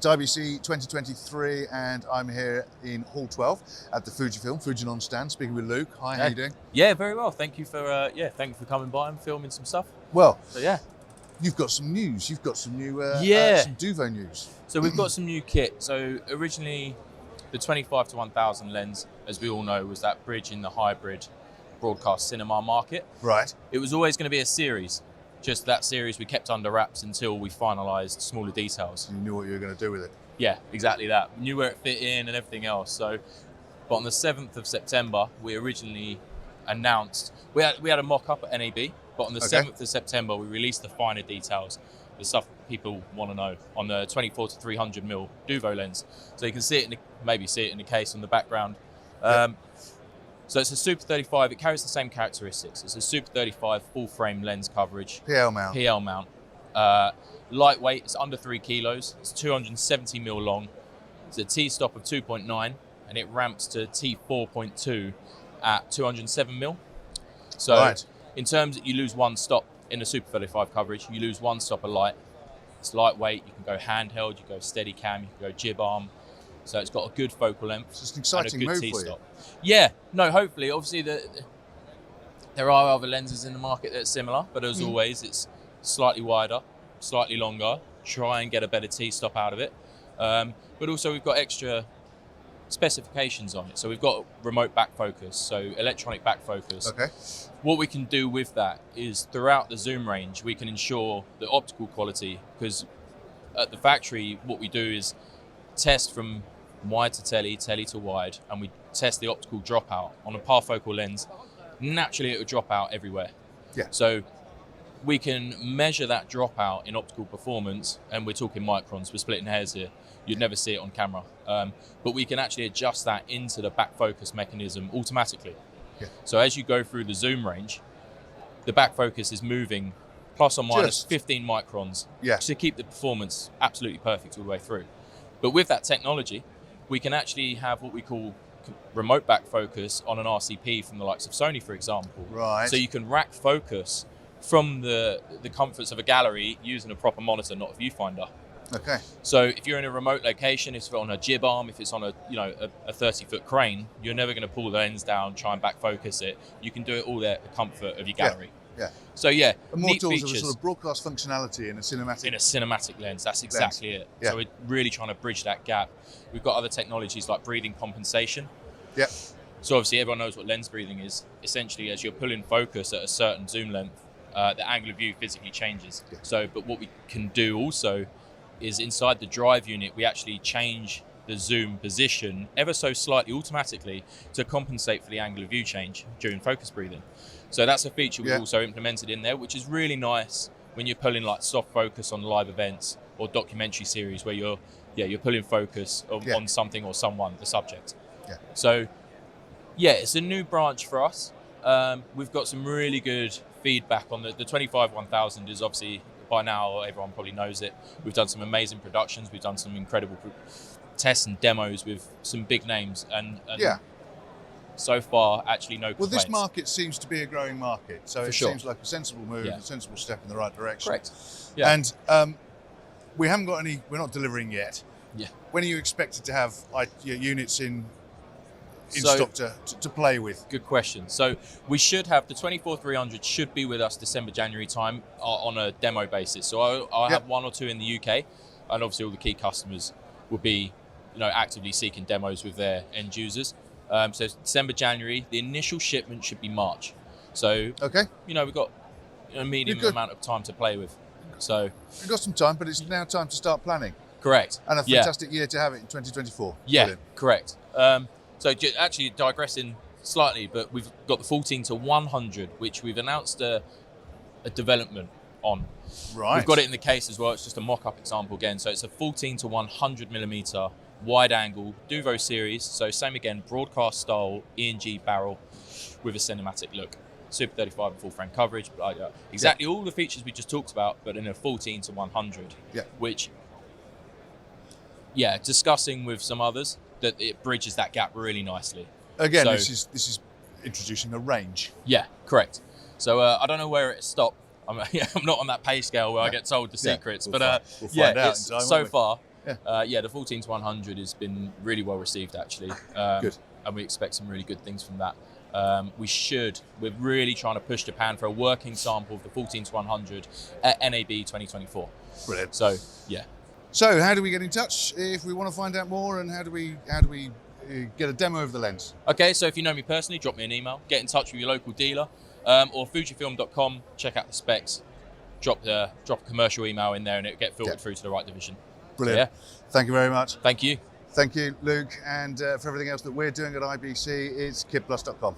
It's IBC 2023 and I'm here in Hall 12 at the Fujifilm FUJINON stand, speaking with Luke. Hi, how you doing? Yeah, very well. Thank you for coming by and filming some stuff. Well, so yeah, you've got some news. You've got some new some Duvo news. So we've got some new kit. So originally, the 25-1000 lens, as we all know, was that bridge in the hybrid broadcast cinema market. Right. It was always going to be a series. Just that series we kept under wraps until we finalised smaller details. You knew what you were going to do with it. Yeah, exactly that. We knew where it fit in and everything else. So, but on the 7th of September, we originally announced, we had a mock-up at NAB, but on the 7th of September, we released the finer details, the stuff people want to know, on the 24-300mm Duvo lens. So you can see it, maybe see it in the case on the background. So it's a Super 35, it carries the same characteristics. It's a Super 35 full frame lens coverage. PL mount. PL mount. Lightweight, it's under 3 kilos. It's 270mm long. It's a T-stop of 2.9 and it ramps to T4.2 at 207mm. So in terms that you lose one stop in the Super 35 coverage, you lose one stop of light. It's lightweight, you can go handheld, you can go steady cam, you can go jib arm. So it's got a good focal length. It's just an exciting move for you. Yeah, no, hopefully. Obviously, there are other lenses in the market that are similar, but as always, it's slightly wider, slightly longer, try and get a better T-stop out of it. But also we've got extra specifications on it. So we've got remote back focus, so electronic back focus. Okay. What we can do with that is throughout the zoom range, we can ensure the optical quality, because at the factory, what we do is test from wide to telly to wide, and we test the optical dropout on a parfocal lens. Naturally, it will drop out everywhere. Yeah. So we can measure that dropout in optical performance, and we're talking microns, we're splitting hairs here. You'd never see it on camera. But we can actually adjust that into the back focus mechanism automatically. Yeah. So as you go through the zoom range, the back focus is moving plus or minus 15 microns to keep the performance absolutely perfect all the way through. But with that technology, we can actually have what we call remote back focus on an RCP from the likes of Sony, for example. Right. So you can rack focus from the comforts of a gallery using a proper monitor, not a viewfinder. Okay. So if you're in a remote location, if it's on a jib arm, if it's on a 30-foot crane, you're never going to pull the lens down, try and back focus it. You can do it all there at the comfort of your gallery. Yeah. So yeah, and more neat tools features. of a sort of broadcast functionality in a cinematic. In a cinematic lens, that's exactly it. Yeah. So we're really trying to bridge that gap. We've got other technologies like breathing compensation. Yeah. So obviously everyone knows what lens breathing is. Essentially, as you're pulling focus at a certain zoom length, the angle of view physically changes. Yeah. So, but what we can do also is inside the drive unit, we actually change the zoom position ever so slightly automatically to compensate for the angle of view change during focus breathing. So that's a feature we've also implemented in there, which is really nice when you're pulling like soft focus on live events or documentary series where you're pulling focus on something or someone, the subject. Yeah. So yeah, it's a new branch for us. We've got some really good feedback on the 25-1000 is obviously, by now everyone probably knows it. We've done some amazing productions. We've done some incredible tests and demos with some big names, and so far actually no complaints. Well, this market seems to be a growing market, so it seems like a sensible move, a sensible step in the right direction. Correct. Yeah. And we haven't got any. We're not delivering yet. Yeah. When are you expected to have your units in stock to play with? Good question. So we should have the 24-300 should be with us December, January time on a demo basis. So I'll have one or two in the UK, and obviously all the key customers will be, actively seeking demos with their end users. So December, January. The initial shipment should be March. So we've got a medium amount of time to play with. So we've got some time, but it's now time to start planning. Correct. And a fantastic year to have it in 2024. Yeah, brilliant. Correct. So actually digressing slightly, but we've got the 14-100, which we've announced a development on. Right. We've got it in the case as well. It's just a mock-up example again. So it's a 14-100mm wide angle Duvo Series. So same again, broadcast style ENG barrel with a cinematic look. Super 35 and full frame coverage. Exactly all the features we just talked about, but in a 14-100. Yeah. Which, discussing with some others, that it bridges that gap really nicely. Again, so, this is introducing a range. Yeah, correct. So I don't know where it stopped. I'm not on that pay scale where I get told the secrets, we'll find out in time, so far Yeah, the 14-100 has been really well received actually. Good. And we expect some really good things from that. We're really trying to push Japan for a working sample of the 14-100 at NAB 2024. Brilliant. So, yeah. So how do we get in touch if we want to find out more, and how do we get a demo of the lens? Okay, so if you know me personally, drop me an email, get in touch with your local dealer, or fujifilm.com, check out the specs, drop a commercial email in there and it'll get filtered through to the right division. Brilliant. So, yeah. Thank you very much. Thank you. Thank you, Luke. And for everything else that we're doing at IBC, it's kitplus.com.